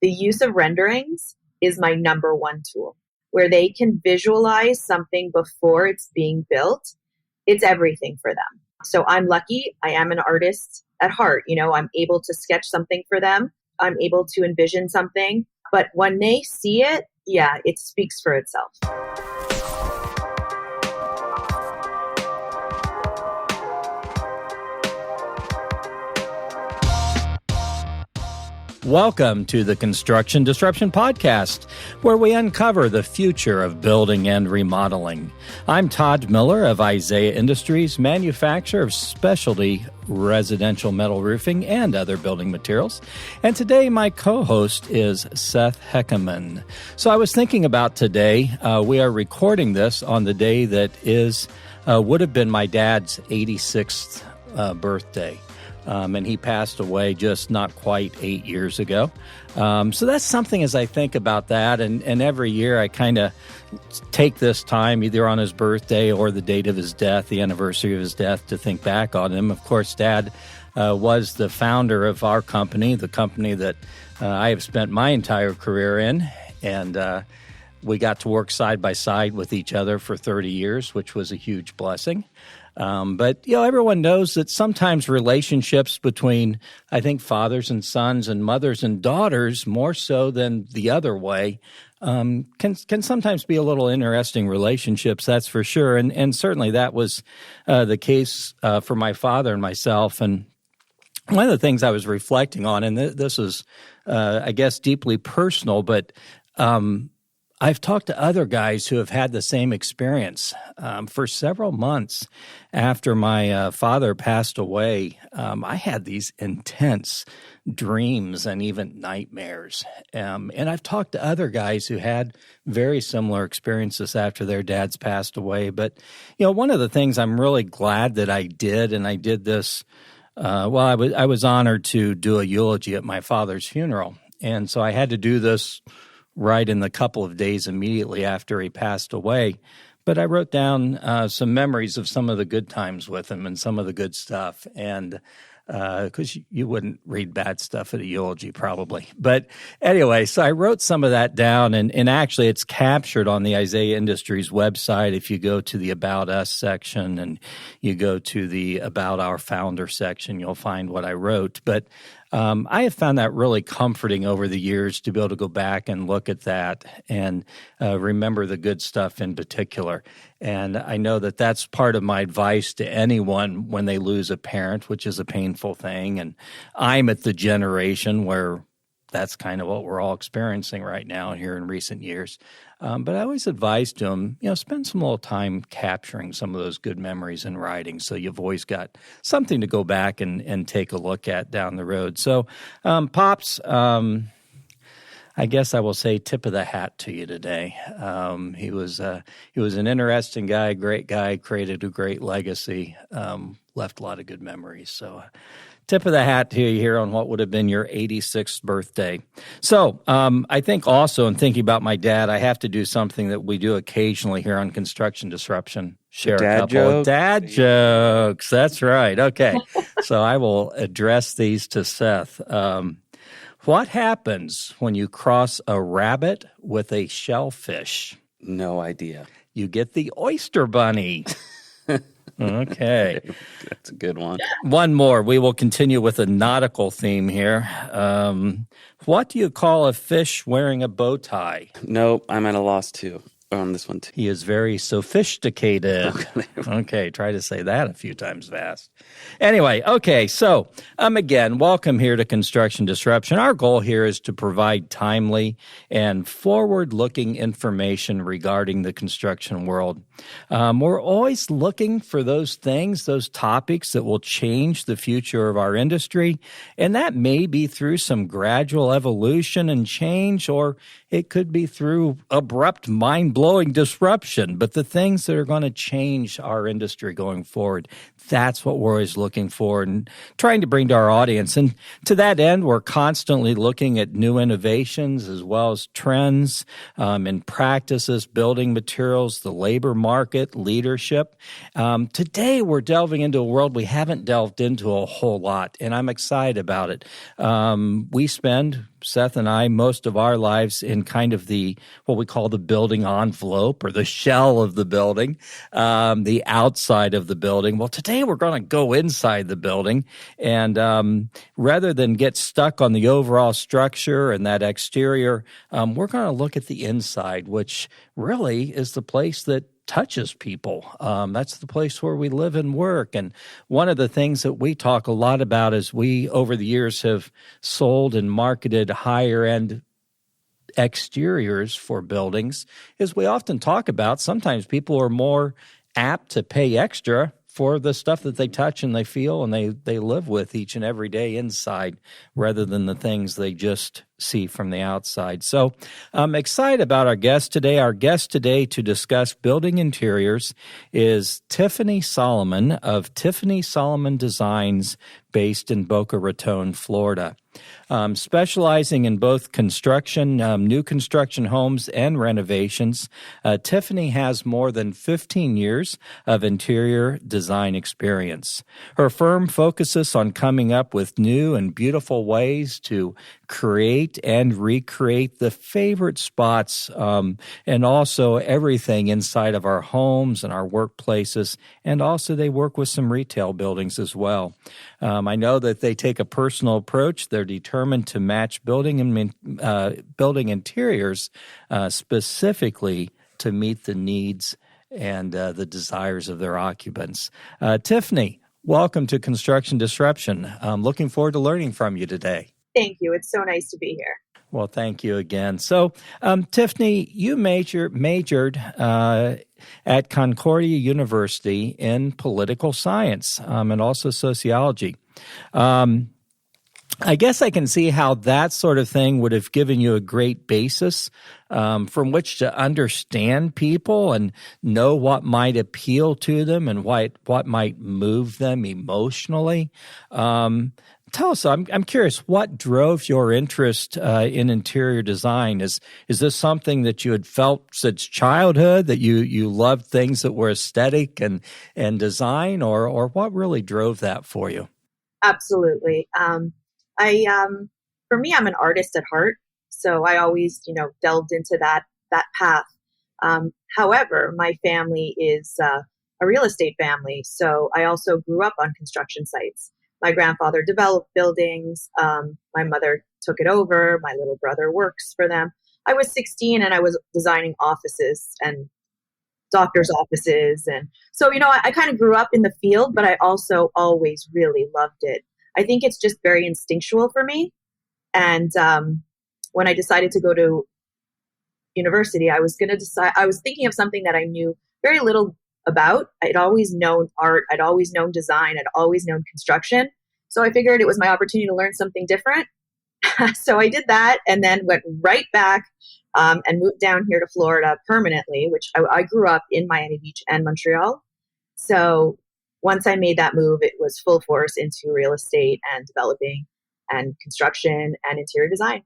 The use of renderings is my number one tool, where they can visualize something before it's being built. It's everything for them. So I'm lucky. I am an artist at heart. I'm able to sketch something for them. I'm able to envision something. But when they see it, yeah, it speaks for itself. Welcome to the Construction Disruption Podcast, where we uncover the future of building and remodeling. I'm Todd Miller of Isaiah Industries, manufacturer of specialty residential metal roofing and other building materials. And today my co-host is Seth Heckerman. So I was thinking about today, we are recording this on the day that would have been my dad's 86th birthday. And he passed away just not quite 8 years ago. So that's something as I think about that. And every year I kind of take this time, either on his birthday or the date of his death, the anniversary of his death, to think back on him. Of course, Dad was the founder of our company, the company that I have spent my entire career in. And we got to work side by side with each other for 30 years, which was a huge blessing. But everyone knows that sometimes relationships between, I think, fathers and sons and mothers and daughters, more so than the other way, can sometimes be a little interesting relationships, that's for sure. And certainly that was the case for my father and myself. And one of the things I was reflecting on, and this is, I guess, deeply personal, but I've talked to other guys who have had the same experience. For several months after my father passed away, I had these intense dreams and even nightmares. And I've talked to other guys who had very similar experiences after their dads passed away. But, one of the things I'm really glad that I did, and I did this, I was honored to do a eulogy at my father's funeral. And so I had to do this right in the couple of days immediately after he passed away. But I wrote down some memories of some of the good times with him and some of the good stuff. And because you wouldn't read bad stuff at a eulogy probably. But anyway, so I wrote some of that down, and actually it's captured on the Isaiah Industries website. If you go to the About Us section and you go to the About Our Founder section, you'll find what I wrote. But I have found that really comforting over the years to be able to go back and look at that and remember the good stuff in particular. And I know that that's part of my advice to anyone when they lose a parent, which is a painful thing. And I'm at the generation where that's kind of what we're all experiencing right now here in recent years. But I always advise to them, spend some little time capturing some of those good memories in writing, so you've always got something to go back and take a look at down the road. So, Pops, I guess I will say tip of the hat to you today. He was an interesting guy, great guy, created a great legacy, left a lot of good memories. So tip of the hat to you here on what would have been your 86th birthday. So I think also in thinking about my dad, I have to do something that we do occasionally here on Construction Disruption. Share a couple of dad jokes. That's right. Okay. So I will address these to Seth. What happens when you cross a rabbit with a shellfish? No idea. You get the oyster bunny. Okay. That's a good one. One more. We will continue with a nautical theme here. What do you call a fish wearing a bow tie? Nope, I'm at a loss too. On this one too. He is very sophisticated. Okay, try to say that a few times fast. Anyway, okay, so again, welcome here to Construction Disruption. Our goal here is to provide timely and forward-looking information regarding the construction world. We're always looking for those things, those topics that will change the future of our industry, and that may be through some gradual evolution and change, or it could be through abrupt, mind-blowing disruption. But the things that are going to change our industry going forward, that's what we're always looking for and trying to bring to our audience. And to that end, we're constantly looking at new innovations as well as trends in practices, building materials, the labor market, leadership. Today, we're delving into a world we haven't delved into a whole lot, and I'm excited about it. We spend Seth and I, most of our lives in kind of what we call the building envelope or the shell of the building, the outside of the building. Well, today we're going to go inside the building, and rather than get stuck on the overall structure and that exterior, we're going to look at the inside, which really is the place that touches people. That's the place where we live and work. And one of the things that we talk a lot about is we, over the years, have sold and marketed higher end exteriors for buildings, is we often talk about sometimes people are more apt to pay extra for the stuff that they touch and they feel and they live with each and every day inside rather than the things they just see from the outside. So I'm excited about our guest today. Our guest today to discuss building interiors is Tiffany Solomon of Tiffany Solomon Designs based in Boca Raton, Florida. Specializing in both construction, new construction homes and renovations, Tiffany has more than 15 years of interior design experience. Her firm focuses on coming up with new and beautiful ways to create and recreate the favorite spots and also everything inside of our homes and our workplaces. And also they work with some retail buildings as well. I know that they take a personal approach. They're determined to match building interiors specifically to meet the needs and the desires of their occupants. Tiffany, welcome to Construction Disruption. I'm looking forward to learning from you today. Thank you. It's so nice to be here. Well, thank you again. So, Tiffany, you majored at Concordia University in political science and also sociology. I guess I can see how that sort of thing would have given you a great basis from which to understand people and know what might appeal to them and what might move them emotionally. Tell us, I'm curious, what drove your interest in interior design? Is this something that you had felt since childhood, that you loved things that were aesthetic and design, or what really drove that for you? Absolutely. For me, I'm an artist at heart, so I always, delved into that path. However, my family is a real estate family, so I also grew up on construction sites. My grandfather developed buildings. My mother took it over. My little brother works for them. I was 16 and I was designing offices and doctors' offices. And so, I kind of grew up in the field, but I also always really loved it. I think it's just very instinctual for me. And when I decided to go to university, I was thinking of something that I knew very little about. I'd always known art. I'd always known design. I'd always known construction. So I figured it was my opportunity to learn something different. So I did that and then went right back and moved down here to Florida permanently, which I grew up in Miami Beach and Montreal. So once I made that move, it was full force into real estate and developing and construction and interior design.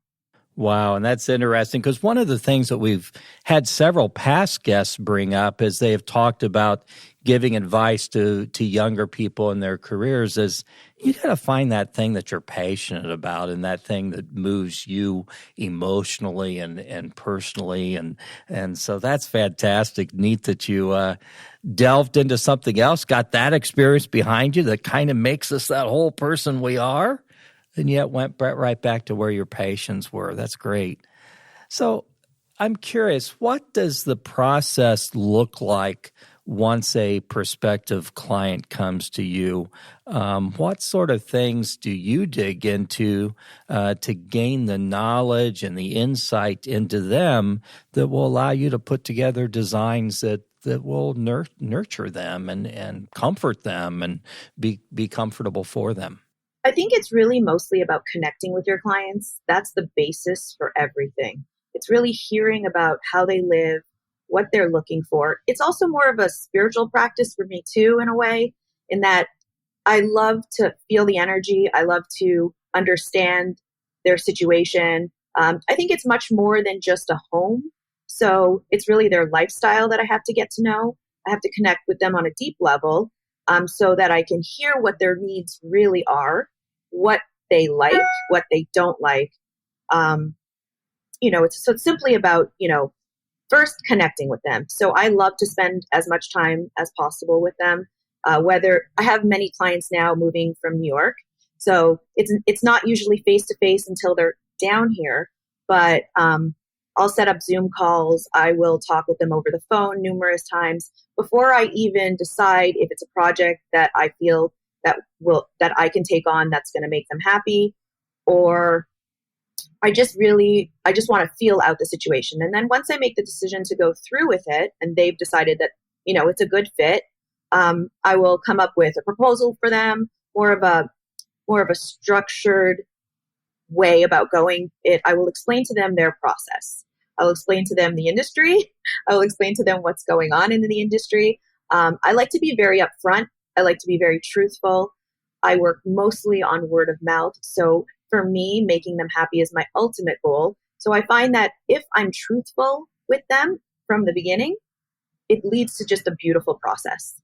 Wow, and that's interesting because one of the things that we've had several past guests bring up as they have talked about giving advice to younger people in their careers is you got to find that thing that you're passionate about and that thing that moves you emotionally and personally. And so that's fantastic. Neat that you delved into something else, got that experience behind you that kind of makes us that whole person we are. And yet went right back to where your passions were. That's great. So I'm curious, what does the process look like once a prospective client comes to you? What sort of things do you dig into to gain the knowledge and the insight into them that will allow you to put together designs that will nurture them and comfort them and be comfortable for them? I think it's really mostly about connecting with your clients. That's the basis for everything. It's really hearing about how they live, what they're looking for. It's also more of a spiritual practice for me too, in a way, in that I love to feel the energy. I love to understand their situation. I think it's much more than just a home. So it's really their lifestyle that I have to get to know. I have to connect with them on a deep level so that I can hear what their needs really are, what they like, what they don't like, Um, it's simply about, first connecting with them. So I love to spend as much time as possible with them. Whether I have many clients now moving from New York, so it's not usually face to face until they're down here, but I'll set up Zoom calls. I will talk with them over the phone numerous times before I even decide if it's a project that I feel that I can take on that's going to make them happy, or I just want to feel out the situation. And then once I make the decision to go through with it and they've decided that, it's a good fit, I will come up with a proposal for them, more of a structured way about going it. I will explain to them their process. I will explain to them the industry. I will explain to them what's going on in the industry. I like to be very upfront. I like to be very truthful. I work mostly on word of mouth. So for me, making them happy is my ultimate goal. So I find that if I'm truthful with them from the beginning, it leads to just a beautiful process.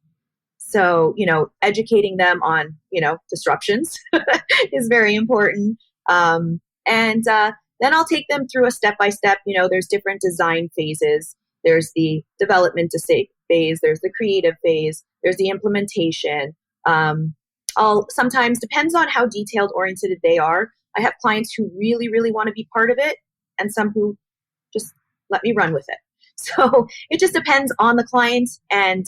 So, educating them on, disruptions is very important. And then I'll take them through a step-by-step, there's different design phases. There's the development phase, there's the creative phase, there's the implementation. I'll sometimes, depends on how detailed oriented they are. I have clients who really, really want to be part of it and some who just let me run with it. So it just depends on the client. And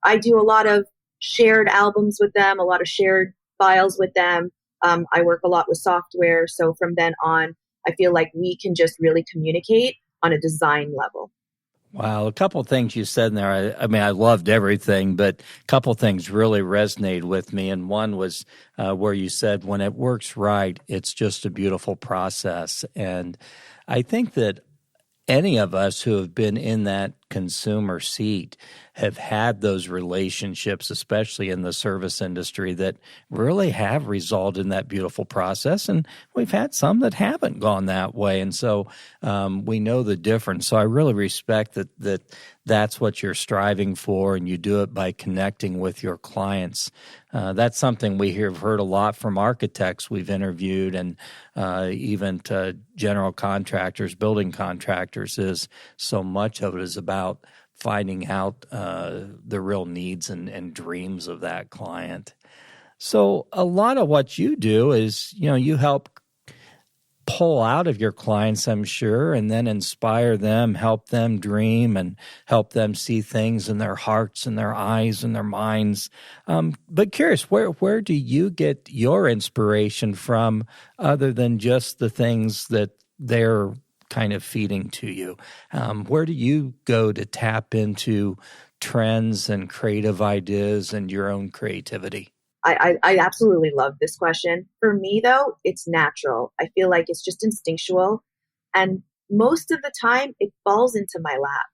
I do a lot of shared albums with them, a lot of shared files with them. I work a lot with software. So from then on, I feel like we can just really communicate on a design level. Wow, a couple of things you said in there. I mean, I loved everything, but a couple of things really resonated with me. And one was where you said, when it works right, it's just a beautiful process. And I think that any of us who have been in that consumer seat have had those relationships, especially in the service industry, that really have resulted in that beautiful process. And we've had some that haven't gone that way. And so we know the difference. So I really respect that's what you're striving for, and you do it by connecting with your clients. That's something we have heard a lot from architects we've interviewed, and even to general contractors, building contractors, is so much of it is about finding out the real needs and dreams of that client. So a lot of what you do is, you help pull out of your clients, I'm sure, and then inspire them, help them dream, and help them see things in their hearts and their eyes and their minds. But curious, where do you get your inspiration from, other than just the things that they're kind of feeding to you? Where do you go to tap into trends and creative ideas and your own creativity? I absolutely love this question. For me, though, it's natural. I feel like it's just instinctual. And most of the time, it falls into my lap.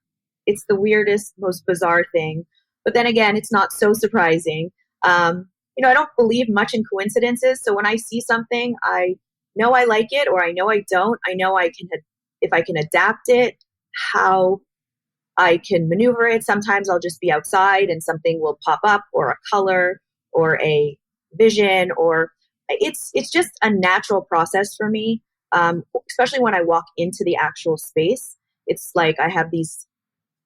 It's the weirdest, most bizarre thing. But then again, it's not so surprising. I don't believe much in coincidences. So when I see something, I know I like it, or I know I don't. I know if I can adapt it, how I can maneuver it. Sometimes I'll just be outside and something will pop up, or a color, or a vision, or it's just a natural process for me, especially when I walk into the actual space. It's like I have these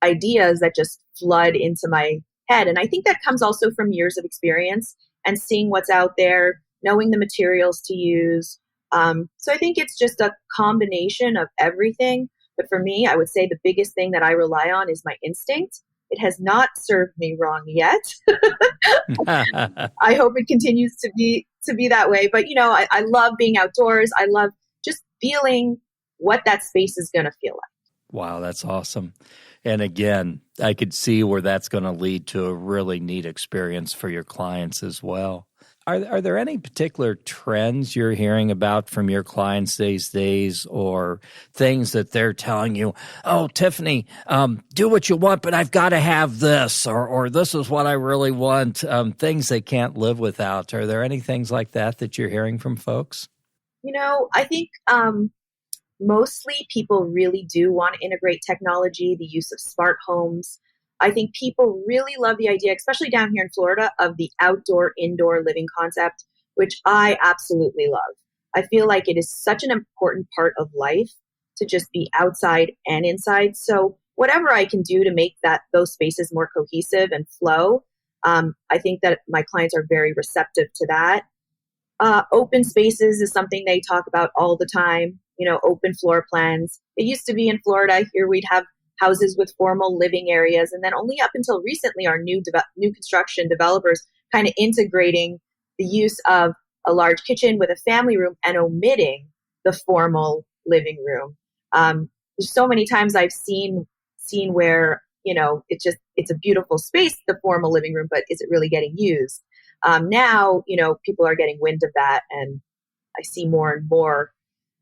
ideas that just flood into my head. And I think that comes also from years of experience and seeing what's out there, knowing the materials to use. So I think it's just a combination of everything. But for me, I would say the biggest thing that I rely on is my instinct. It has not served me wrong yet. I hope it continues to be that way. But, I love being outdoors. I love just feeling what that space is going to feel like. Wow, that's awesome. And again, I could see where that's going to lead to a really neat experience for your clients as well. Are there any particular trends you're hearing about from your clients these days, or things that they're telling you, oh, Tiffany, do what you want, but I've got to have this, or this is what I really want, things they can't live without? Are there any things like that you're hearing from folks? I think mostly people really do want to integrate technology, the use of smart homes. I think people really love the idea, especially down here in Florida, of the outdoor-indoor living concept, which I absolutely love. I feel like it is such an important part of life to just be outside and inside. So whatever I can do to make those spaces more cohesive and flow, I think that my clients are very receptive to that. Open spaces is something they talk about all the time, open floor plans. It used to be in Florida here, we'd have houses with formal living areas. And then only up until recently are new construction developers kind of integrating the use of a large kitchen with a family room and omitting the formal living room. There's so many times I've seen where, it's a beautiful space, the formal living room, but is it really getting used? Now, people are getting wind of that, and I see more and more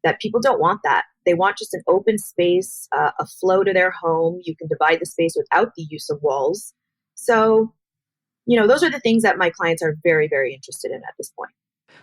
that people don't want that. They want just an open space, a flow to their home. You can divide the space without the use of walls. So, those are the things that my clients are very, very interested in at this point.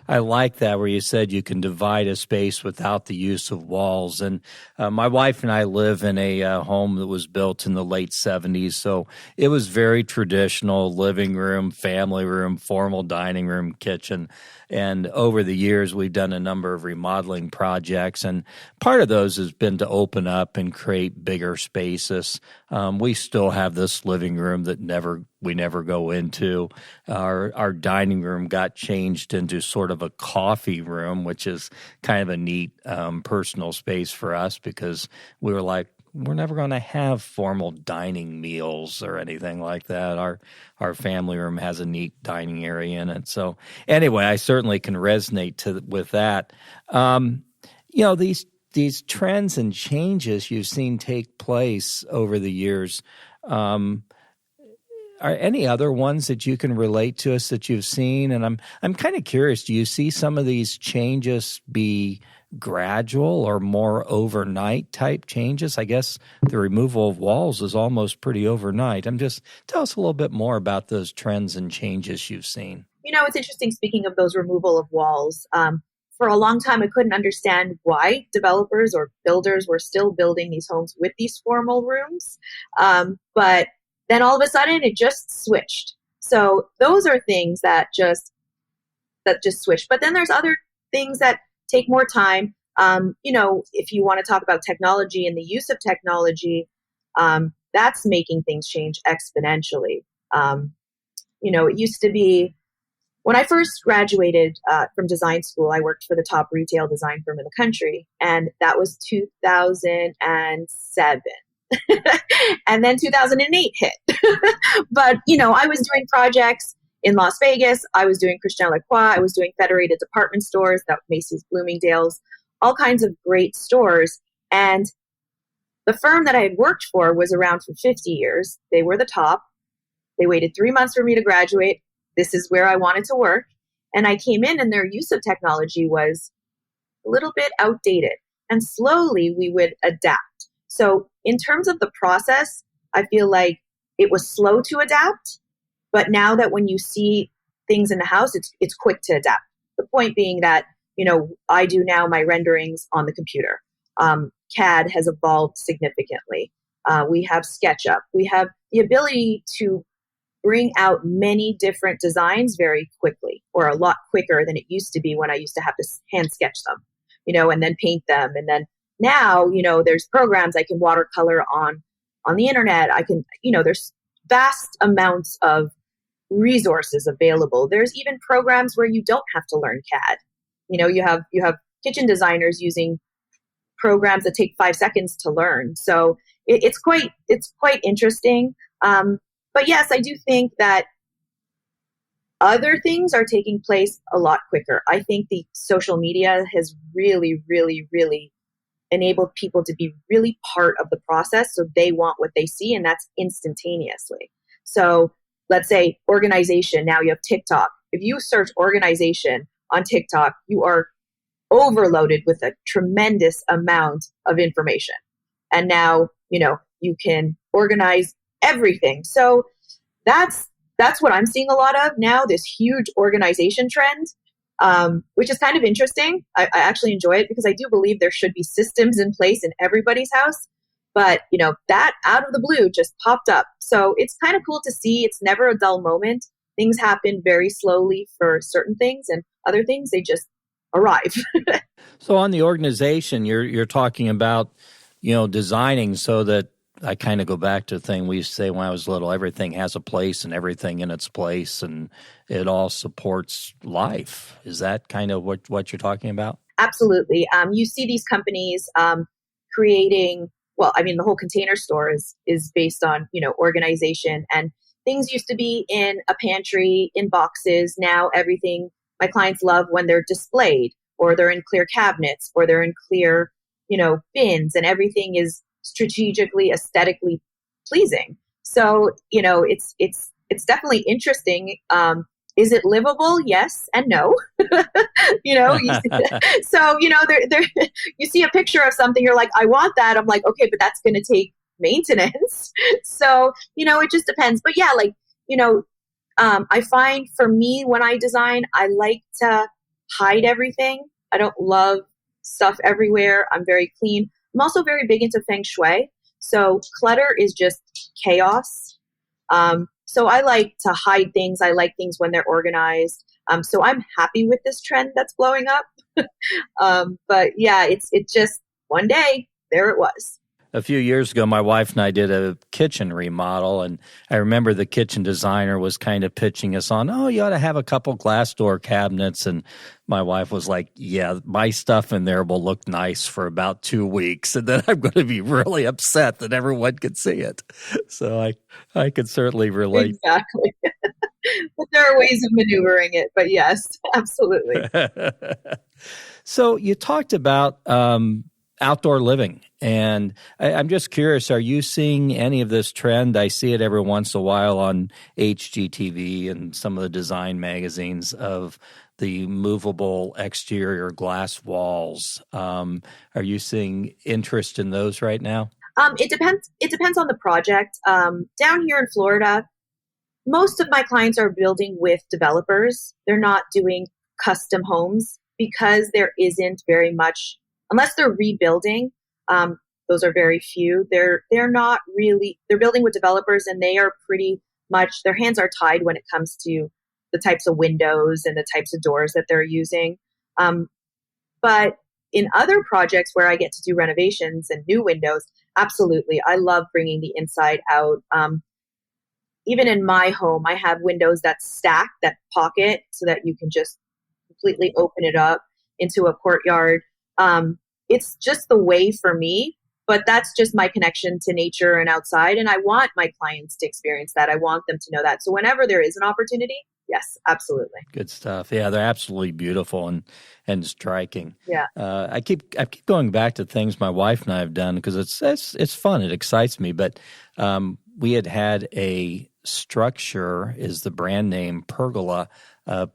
I like that where you said you can divide a space without the use of walls. And my wife and I live in a home that was built in the late 70s. So it was very traditional: living room, family room, formal dining room, kitchen. And over the years, we've done a number of remodeling projects. And part of those has been to open up and create bigger spaces. We still have this living room that we never go into. Our dining room got changed into sort of a coffee room, which is kind of a neat personal space for us, because we were like, we're never going to have formal dining meals or anything like that. Our family room has a neat dining area in it. So anyway, I certainly can resonate with that. These trends and changes you've seen take place over the years, are any other ones that you can relate to us that you've seen? And I'm kind of curious, do you see some of these changes be gradual or more overnight type changes? I guess the removal of walls is almost pretty overnight. Tell us a little bit more about those trends and changes you've seen. It's interesting, speaking of those removal of walls. For a long time, I couldn't understand why developers or builders were still building these homes with these formal rooms. But then all of a sudden it just switched. So those are things that just switched. But then there's other things that take more time. If you want to talk about technology and the use of technology, that's making things change exponentially. It used to be, when I first graduated from design school, I worked for the top retail design firm in the country, and that was 2007. And then 2008 hit. But, I was doing projects in Las Vegas. I was doing Christian Lacroix. I was doing Federated Department Stores, that Macy's, Bloomingdale's, all kinds of great stores. And the firm that I had worked for was around for 50 years. They were the top. They waited 3 months for me to graduate. This is where I wanted to work. And I came in, and their use of technology was a little bit outdated. And slowly we would adapt. So in terms of the process, I feel like it was slow to adapt. But now that when you see things in the house, it's quick to adapt. The point being that, I do now my renderings on the computer. CAD has evolved significantly. We have SketchUp. We have the ability to bring out many different designs very quickly, or a lot quicker than it used to be when I used to have to hand sketch them, and then paint them. And then now, there's programs I can watercolor on the internet. I can, there's vast amounts of resources available. There's even programs where you don't have to learn CAD. You have kitchen designers using programs that take 5 seconds to learn. So it's quite interesting. But yes, I do think that other things are taking place a lot quicker. I think the social media has really, really, really enabled people to be really part of the process. So they want what they see, and that's instantaneously. So let's say organization. Now you have TikTok. If you search organization on TikTok, you are overloaded with a tremendous amount of information. And now, you can organize everything. So that's what I'm seeing a lot of now, this huge organization trend, which is kind of interesting. I actually enjoy it because I do believe there should be systems in place in everybody's house. But, that out of the blue just popped up. So it's kind of cool to see. It's never a dull moment. Things happen very slowly for certain things, and other things, they just arrive. So on the organization, you're talking about, designing so that I kind of go back to the thing we used to say when I was little, everything has a place and everything in its place and it all supports life. Is that kind of what you're talking about? Absolutely. You see these companies creating, well, I mean, the whole Container Store is based on, organization, and things used to be in a pantry in boxes. Now everything my clients love when they're displayed, or they're in clear cabinets, or they're in clear, bins, and everything is strategically, aesthetically pleasing. So, it's definitely interesting. Is it livable? Yes and no. So there you see a picture of something, you're like, I want that. I'm like, okay, but that's going to take maintenance. So it just depends. But yeah, like I find for me when I design, I like to hide everything. I don't love stuff everywhere. I'm very clean. I'm also very big into feng shui. So clutter is just chaos. So I like to hide things. I like things when they're organized. So I'm happy with this trend that's blowing up. But yeah, it's just one day, there it was. A few years ago, my wife and I did a kitchen remodel, and I remember the kitchen designer was kind of pitching us on, oh, you ought to have a couple glass door cabinets. And my wife was like, yeah, my stuff in there will look nice for about 2 weeks, and then I'm going to be really upset that everyone could see it. So I could certainly relate. Exactly. But there are ways of maneuvering it. But yes, absolutely. So you talked about outdoor living. And I'm just curious, are you seeing any of this trend? I see it every once in a while on HGTV and some of the design magazines of the movable exterior glass walls. Are you seeing interest in those right now? It depends. It depends on the project. Down here in Florida, most of my clients are building with developers. They're not doing custom homes because there isn't very much, unless they're rebuilding. Those are very few. They're not really, they're building with developers, and they are pretty much, their hands are tied when it comes to the types of windows and the types of doors that they're using. But in other projects where I get to do renovations and new windows, absolutely. I love bringing the inside out. Even in my home, I have windows that stack, that pocket, so that you can just completely open it up into a courtyard. It's just the way for me, but that's just my connection to nature and outside. And I want my clients to experience that. I want them to know that. So whenever there is an opportunity, yes, absolutely. Good stuff. Yeah, they're absolutely beautiful and striking. Yeah. I keep going back to things my wife and I have done because it's fun. It excites me. But we had a structure, is the brand name, pergola,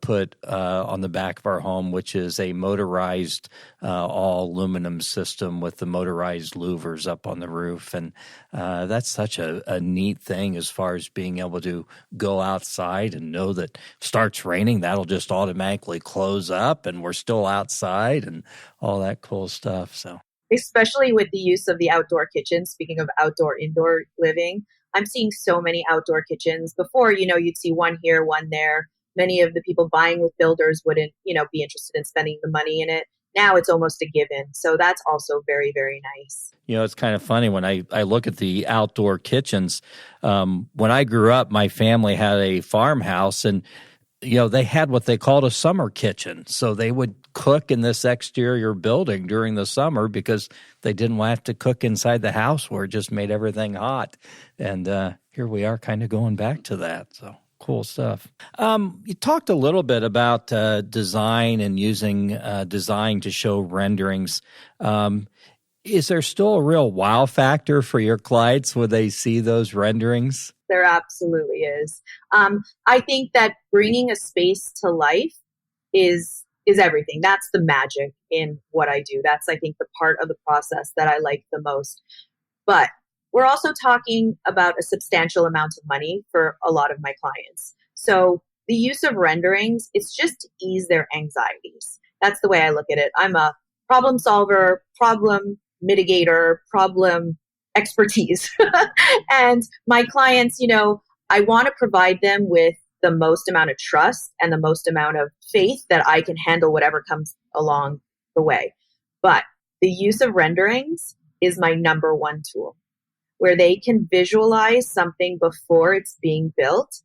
put on the back of our home, which is a motorized all aluminum system with the motorized louvers up on the roof. And that's such a neat thing as far as being able to go outside and know that starts raining, that'll just automatically close up and we're still outside and all that cool stuff. So especially with the use of the outdoor kitchen, speaking of outdoor indoor living, I'm seeing so many outdoor kitchens. Before, you'd see one here, one there. Many of the people buying with builders wouldn't, be interested in spending the money in it. Now it's almost a given. So that's also very, very nice. It's kind of funny when I look at the outdoor kitchens. When I grew up, my family had a farmhouse, and they had what they called a summer kitchen. So they would cook in this exterior building during the summer because they didn't have to cook inside the house where it just made everything hot. And here we are kind of going back to that. So cool stuff. You talked a little bit about design and using design to show renderings. Is there still a real wow factor for your clients when they see those renderings? There absolutely is. I think that bringing a space to life is everything. That's the magic in what I do. That's, I think, the part of the process that I like the most. But we're also talking about a substantial amount of money for a lot of my clients. So the use of renderings, it's just to ease their anxieties. That's the way I look at it. I'm a problem solver, problem mitigator, problem expertise. And my clients, I want to provide them with the most amount of trust and the most amount of faith that I can handle whatever comes along the way. But the use of renderings is my number one tool, where they can visualize something before it's being built.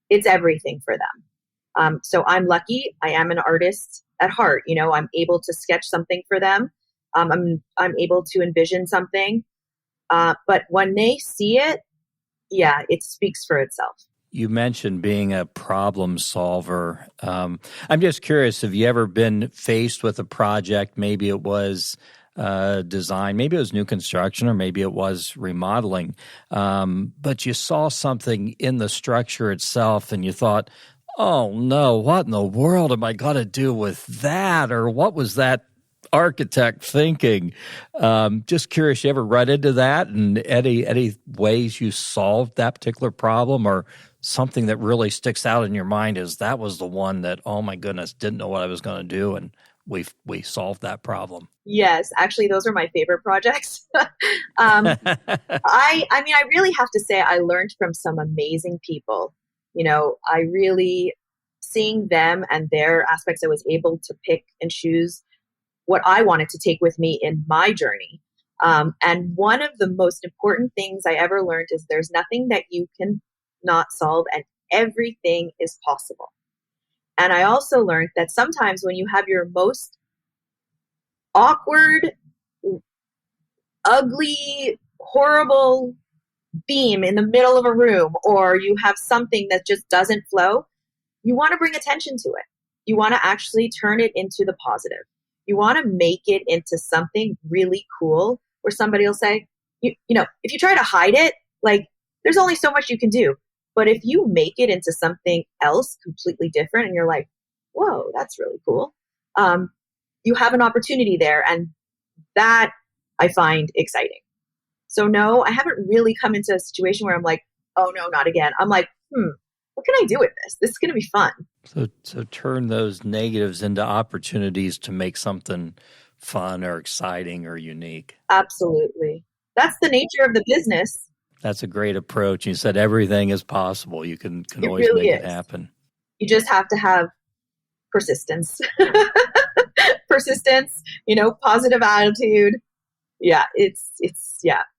It's everything for them. So I'm lucky. I am an artist at heart. I'm able to sketch something for them. I'm able to envision something. But when they see it, yeah, it speaks for itself. You mentioned being a problem solver. I'm just curious, have you ever been faced with a project, maybe it was design, maybe it was new construction, or maybe it was remodeling, but you saw something in the structure itself and you thought, oh no, what in the world am I going to do with that? Or what was that architect thinking? Just curious, you ever run into that, and any ways you solved that particular problem, or something that really sticks out in your mind is that was the one that, oh my goodness, didn't know what I was going to do, and we solved that problem? Yes, actually, those are my favorite projects. I mean, I really have to say I learned from some amazing people. I really, seeing them and their aspects, I was able to pick and choose what I wanted to take with me in my journey. And one of the most important things I ever learned is there's nothing that you can not solve, and everything is possible. And I also learned that sometimes when you have your most awkward, ugly, horrible beam in the middle of a room, or you have something that just doesn't flow, you want to bring attention to it. You want to actually turn it into the positive. You want to make it into something really cool where somebody will say, if you try to hide it, like, there's only so much you can do. But if you make it into something else completely different and you're like, whoa, that's really cool, you have an opportunity there. And that I find exciting. So no, I haven't really come into a situation where I'm like, oh no, not again. I'm like, what can I do with this? This is going to be fun. So turn those negatives into opportunities to make something fun or exciting or unique. Absolutely. That's the nature of the business. That's a great approach. You said everything is possible. You can always really make is. It happen. You just have to have persistence. Persistence, positive attitude. Yeah, it's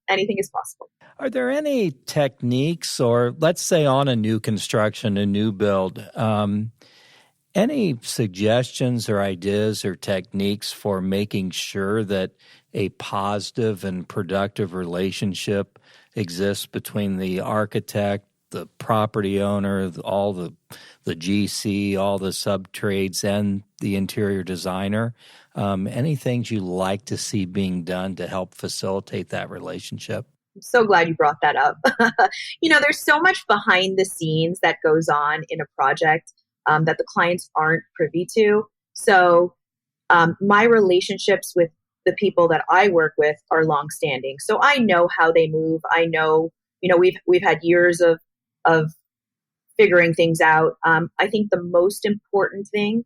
anything is possible. Are there any techniques, or let's say on a new construction, a new build, any suggestions or ideas or techniques for making sure that a positive and productive relationship exists between the architect, the property owner, all the GC, all the sub-trades, and the interior designer? Any things you like to see being done to help facilitate that relationship? I'm so glad you brought that up. There's so much behind the scenes that goes on in a project that the clients aren't privy to. So my relationships with the people that I work with are longstanding. So I know how they move. I know, we've had years of figuring things out. I think the most important thing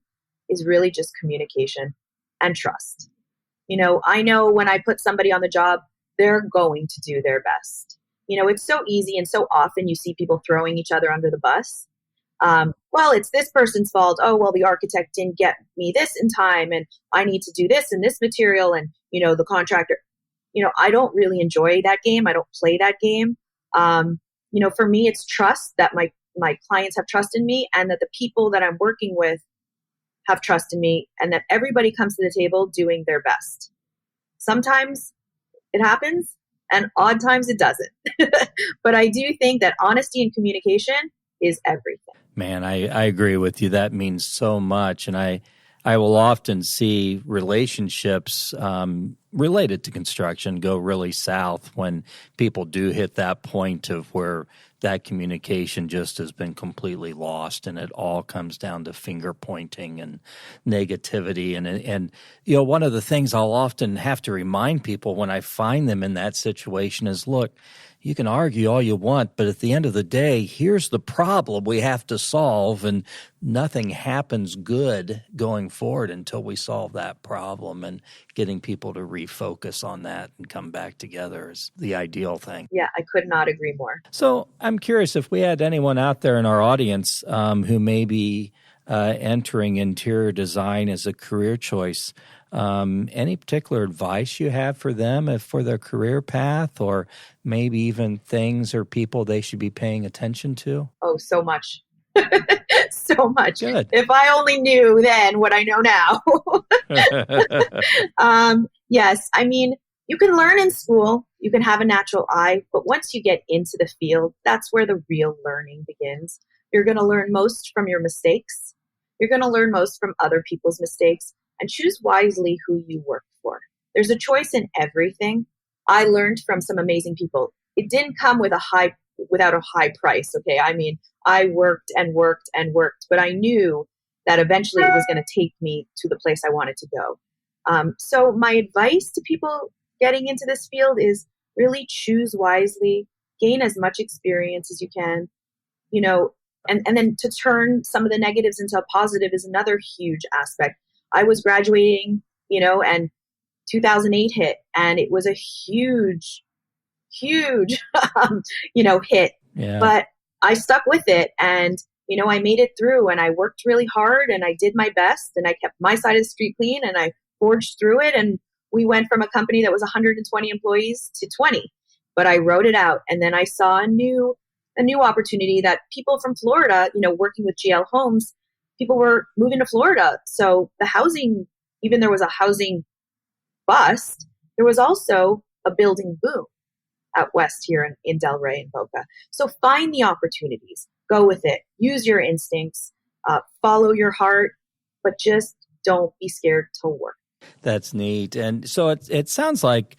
is really just communication and trust. I know when I put somebody on the job, they're going to do their best. It's so easy, and so often you see people throwing each other under the bus. Well, it's this person's fault. Oh, well, the architect didn't get me this in time, and I need to do this and this material, and, the contractor. I don't really enjoy that game. I don't play that game. For me, it's trust, that my clients have trust in me, and that the people that I'm working with have trust in me, and that everybody comes to the table doing their best. Sometimes it happens, and odd times it doesn't. But I do think that honesty and communication is everything. Man, I agree with you. That means so much. And I will often see relationships related to construction go really south when people do hit that point of where that communication just has been completely lost, and it all comes down to finger pointing and negativity. And one of the things I'll often have to remind people when I find them in that situation is, look, you can argue all you want, but at the end of the day, here's the problem we have to solve, and nothing happens good going forward until we solve that problem. And getting people to really focus on that and come back together is the ideal thing. Yeah, I could not agree more. So I'm curious if we had anyone out there in our audience who may be entering interior design as a career choice, any particular advice you have for them for their career path, or maybe even things or people they should be paying attention to? Oh, so much. So much. Good. If I only knew then what I know now. Yes, I mean, you can learn in school, you can have a natural eye, but once you get into the field, that's where the real learning begins. You're going to learn most from your mistakes. You're going to learn most from other people's mistakes, and choose wisely who you work for. There's a choice in everything. I learned from some amazing people. It didn't come without a high price. Okay. I mean, I worked and worked and worked, but I knew that eventually it was going to take me to the place I wanted to go. So my advice to people getting into this field is really choose wisely, gain as much experience as you can, and then to turn some of the negatives into a positive is another huge aspect. I was graduating, and 2008 hit, and it was a huge, hit. Yeah. But I stuck with it, and I made it through, and I worked really hard, and I did my best, and I kept my side of the street clean, and I forged through it, and we went from a company that was 120 employees to 20. But I wrote it out, and then I saw a new opportunity that people from Florida, working with GL Homes, people were moving to Florida. So the housing, even there was a housing bust, there was also a building boom out west here in Delray and Boca. So find the opportunities, go with it, use your instincts, follow your heart, but just don't be scared to work. That's neat. And so it sounds like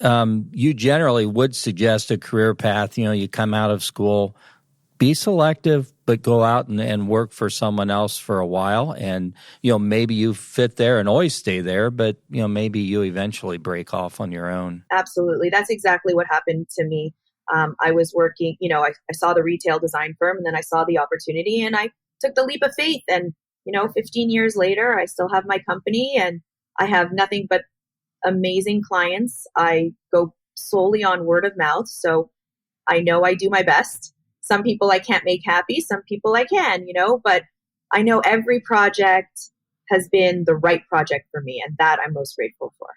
you generally would suggest a career path. You come out of school, be selective, but go out and work for someone else for a while. And, maybe you fit there and always stay there, but, maybe you eventually break off on your own. Absolutely. That's exactly what happened to me. I was working, I saw the retail design firm, and then I saw the opportunity, and I took the leap of faith. And, 15 years later, I still have my company, and I have nothing but amazing clients. I go solely on word of mouth. So I know I do my best. Some people I can't make happy. Some people I can, but I know every project has been the right project for me, and that I'm most grateful for.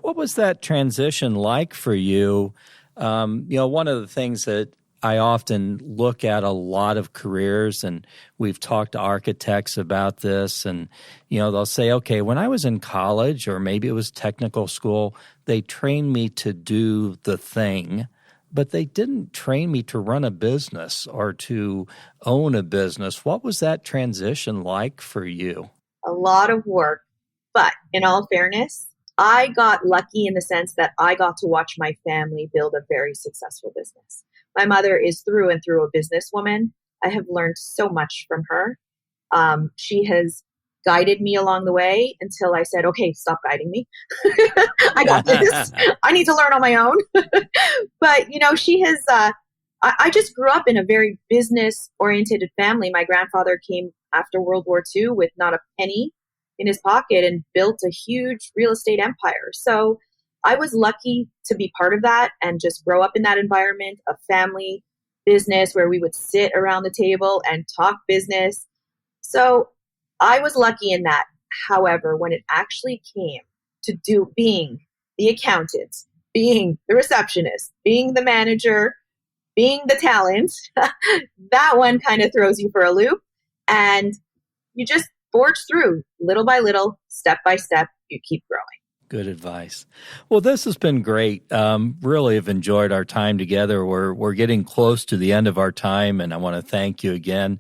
What was that transition like for you? One of the things that I often look at a lot of careers, and we've talked to architects about this, and, they'll say, okay, when I was in college, or maybe it was technical school, they trained me to do the thing, but they didn't train me to run a business or to own a business. What was that transition like for you? A lot of work, but in all fairness, I got lucky in the sense that I got to watch my family build a very successful business. My mother is through and through a businesswoman. I have learned so much from her. She has guided me along the way until I said, okay, stop guiding me. I got this. I need to learn on my own. But, she has, I just grew up in a very business-oriented family. My grandfather came after World War II with not a penny in his pocket and built a huge real estate empire. So I was lucky to be part of that and just grow up in that environment, a family business where we would sit around the table and talk business. So I was lucky in that. However, when it actually came to being the accountant, being the receptionist, being the manager, being the talent, that one kind of throws you for a loop, and you just forge through little by little, step by step, you keep growing. Good advice. Well, this has been great. Really have enjoyed our time together. We're getting close to the end of our time, and I want to thank you again.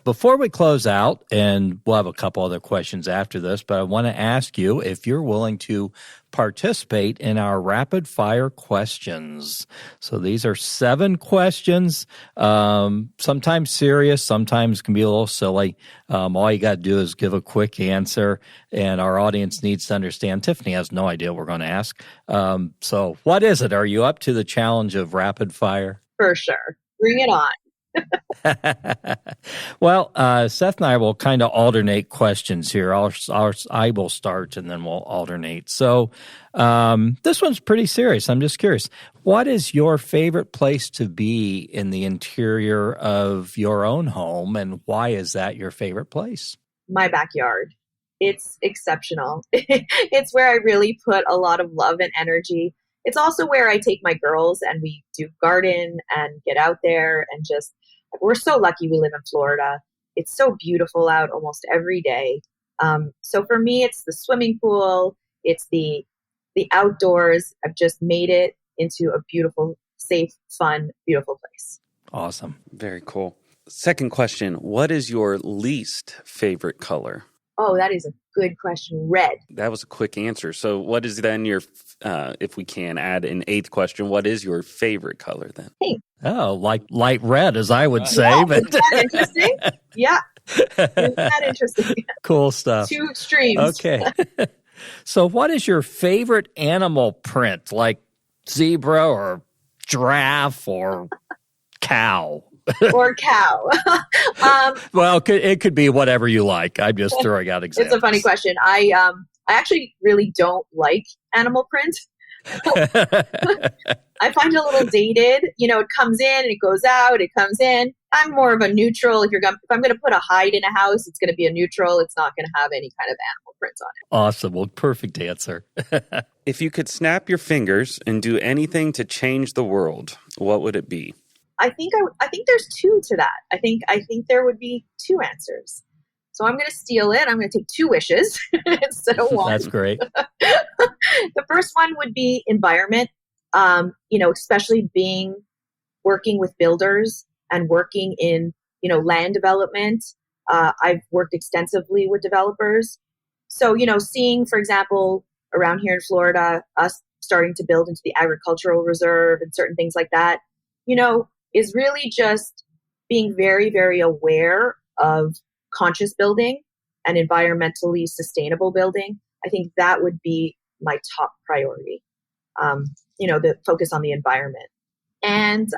Before we close out, and we'll have a couple other questions after this, but I want to ask you if you're willing to participate in our rapid fire questions. So these are 7 questions, sometimes serious, sometimes can be a little silly. All you got to do is give a quick answer, and our audience needs to understand Tiffany has no idea what we're going to ask. So what is it? Are you up to the challenge of rapid fire? For sure. Bring it on. Well, Seth and I will kind of alternate questions here. I will start and then we'll alternate. So this one's pretty serious. I'm just curious. What is your favorite place to be in the interior of your own home, and why is that your favorite place? My backyard. It's exceptional. It's where I really put a lot of love and energy. It's also where I take my girls and we do garden and get out there and just, we're so lucky we live in Florida. It's so beautiful out almost every day. So for me, it's the swimming pool. It's the outdoors. I've just made it into a beautiful, safe, fun, beautiful place. Awesome. Very cool. Second question, what is your least favorite color? Oh, that is a good question. Red. That was a quick answer. So what is then your, if we can add an eighth question, what is your favorite color then? Pink. Oh, like light red, as I would say. Yeah, but isn't that interesting? Yeah. Isn't that interesting? Cool stuff. Two extremes. Okay. So what is your favorite animal print, like zebra or giraffe or cow? Or cow. Well, it could be whatever you like. I'm just throwing out examples. It's a funny question. I actually really don't like animal print. I find it a little dated. It comes in and it goes out. It comes in. I'm more of a neutral. If I'm going to put a hide in a house, it's going to be a neutral. It's not going to have any kind of animal prints on it. Awesome. Well, perfect answer. If you could snap your fingers and do anything to change the world, what would it be? I think there's two to that. I think there would be two answers. So I'm going to steal it. I'm going to take two wishes instead of one. That's great. The first one would be environment. Especially working with builders and working in, land development. I've worked extensively with developers. So, seeing, for example, around here in Florida, us starting to build into the agricultural reserve and certain things like that, is really just being very, very aware of conscious building and environmentally sustainable building. I think that would be my top priority, the focus on the environment. And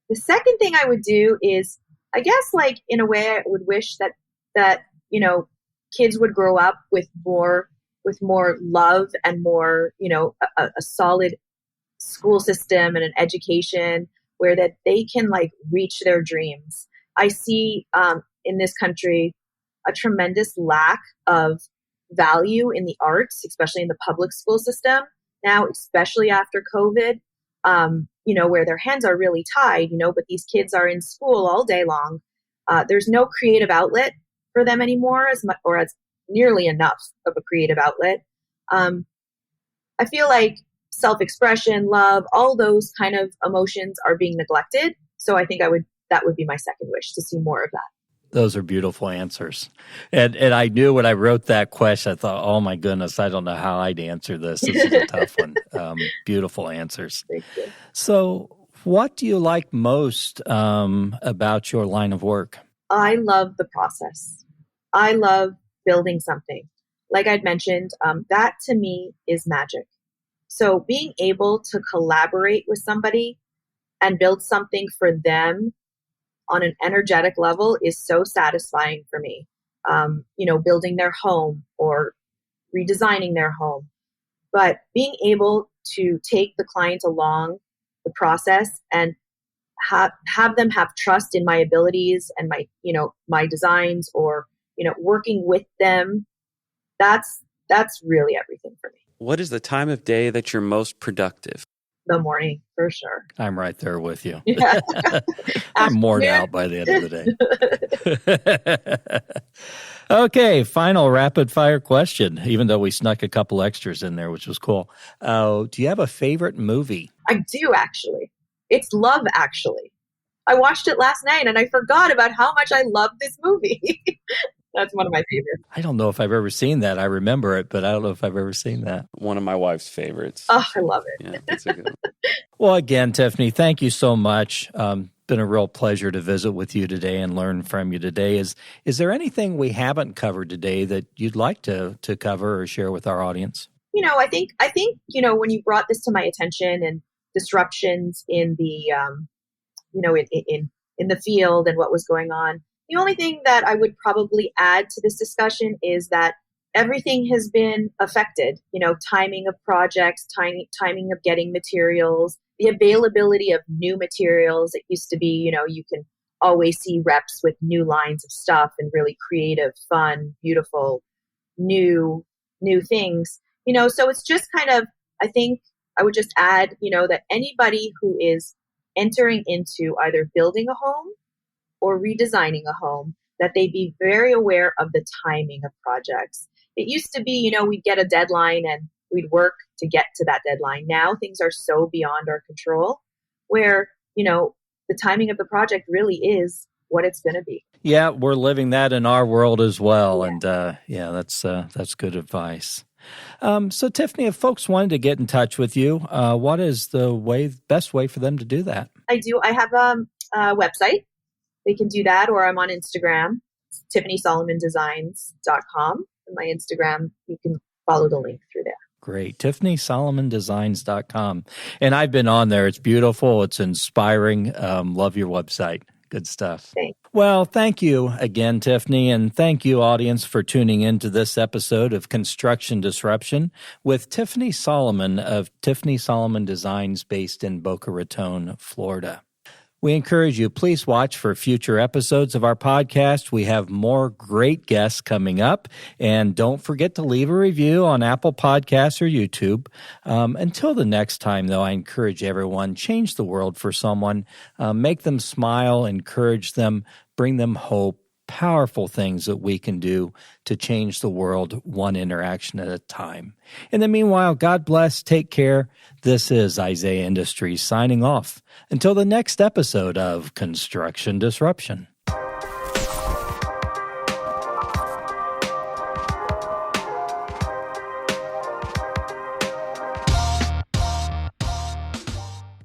the second thing I would do is, I guess, like, in a way, I would wish that kids would grow up with more love and more, a solid school system and an education where that they can like reach their dreams. I see in this country a tremendous lack of value in the arts, especially in the public school system now, especially after COVID, where their hands are really tied, but these kids are in school all day long. There's no creative outlet for them anymore as much, or as nearly enough of a creative outlet. I feel like self-expression, love, all those kind of emotions are being neglected. So I think that would be my second wish, to see more of that. Those are beautiful answers. And I knew when I wrote that question, I thought, oh my goodness, I don't know how I'd answer this. This is a tough one. Beautiful answers. Thank you. So what do you like most about your line of work? I love the process. I love building something. Like I'd mentioned, that to me is magic. So being able to collaborate with somebody and build something for them on an energetic level is so satisfying for me. Building their home or redesigning their home. But being able to take the client along the process and have them have trust in my abilities and my designs, or, working with them, that's really everything for me. What is the time of day that you're most productive? The morning, for sure. I'm right there with you. Yeah. I'm worn out by the end of the day. Okay, final rapid fire question, even though we snuck a couple extras in there, which was cool. Do you have a favorite movie? I do, actually. It's Love, Actually. I watched it last night and I forgot about how much I love this movie. That's one of my favorites. I don't know if I've ever seen that. I remember it, but I don't know if I've ever seen that. One of my wife's favorites. Oh, I love it. Yeah, that's a good one. Well, again, Tiffany, thank you so much. Been a real pleasure to visit with you today and learn from you today. Is there anything we haven't covered today that you'd like to cover or share with our audience? I think when you brought this to my attention and disruptions in the in in the field and what was going on. The only thing that I would probably add to this discussion is that everything has been affected. Timing of projects, timing of getting materials, the availability of new materials. It used to be, you can always see reps with new lines of stuff and really creative, fun, beautiful, new things. So it's just kind of, I think I would just add, that anybody who is entering into either building a home or redesigning a home, that they be very aware of the timing of projects. It used to be, we'd get a deadline and we'd work to get to that deadline. Now things are so beyond our control where, the timing of the project really is what it's going to be. Yeah, we're living that in our world as well. Yeah. And that's good advice. So Tiffany, if folks wanted to get in touch with you, what is the best way for them to do that? I have a website. They can do that, or I'm on Instagram, TiffanySolomonDesigns.com. And my Instagram, you can follow the link through there. Great. TiffanySolomonDesigns.com. And I've been on there. It's beautiful. It's inspiring. Love your website. Good stuff. Thanks. Well, thank you again, Tiffany, and thank you, audience, for tuning in to this episode of Construction Disruption with Tiffany Solomon of Tiffany Solomon Designs based in Boca Raton, Florida. We encourage you, please watch for future episodes of our podcast. We have more great guests coming up. And don't forget to leave a review on Apple Podcasts or YouTube. Until the next time, though, I encourage everyone, change the world for someone. Make them smile, encourage them, bring them hope. Powerful things that we can do to change the world one interaction at a time. In the meanwhile, God bless, take care. This is Isaiah Industries signing off. Until the next episode of Construction Disruption.